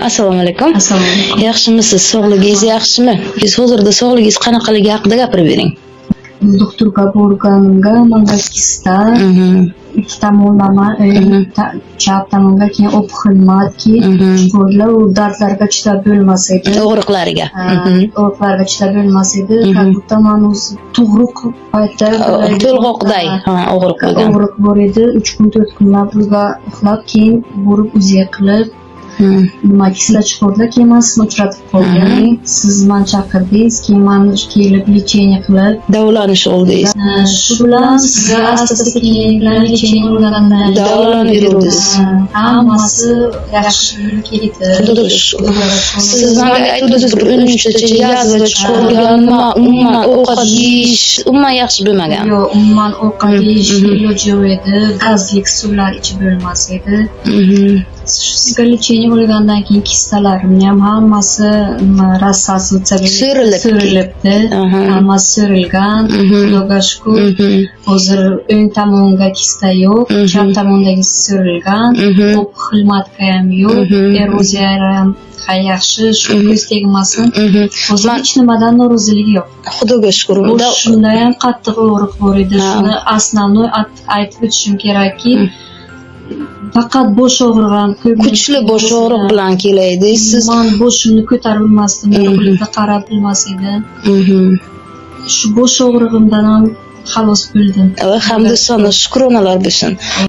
Assalomu alaykum. Assalomu alaykum. Yaxshimisiz? Sog'ligingiz yaxshimi? Siz hozirda sog'ligingiz qanaqaligi haqida gapirib bering. Doktorga borganimga manga kista, ikki tomonlama, chap tomonga keyin opxilmat, keyin chiqurlar u dardlarga chidab bo'lmas edi. Og'riqlariga. Og'riqlarga chidab bo'lmas edi. Как будто man o'zi tug'ruq paytda to'lg'oqday og'riq bo'lgan. Og'riq bor edi. 3 kun 4 kunlab uyga uxlab, keyin borib uziya qilib nima kisla chiqurdilar, keyin man sizni uchratib qolgan. Siz mani chaqirdingiz, keyin man kelib lecheniya qilib Davolanish oldingiz. shu bilan sizga asta-sekin bilan lecheniya olganimdan Davolanib yuruvdingiz. hammasi yaxshi ketdi. Xudoga shukr. Siz menga aytdingiz, bir 13tacha yazva chiqarganmi, umuman ovqat yeyish umuman yaxshi bo'lmagan. Yo'q, umuman ovqat yeyish iloji yo'q edi. Gazlik suvlar ichib bo'lmas edi. Sizga lecheniya olgandan keyin kistalarimni ham hammasi rassasi so'rilibdi. Hammasi so'rilgan. Xudoga shukr. Hozir o'ng tomonga kista yo'q, chap tomondagi so'rilgan. Xilmatga ham yo'q, eroziya ham yaxshi, shu ko'z tegmasin. Hozir hech nimadan norozilik yo'q. Xudoga shukr. Shunda ham qattiq og'riq bor edi. Shuni asosiy aytib o'tishim kerakki, faqat bosh og'rig'im, kuchli bosh og'riq bilan kelaydi. Siz men boshimni ko'tarib bilmasdim, yo'qlikka qarab bilmas edim. Shu bosh og'rig'imdan ham xalos bo'ldim. Hamda sana shukronalar bo'lsin.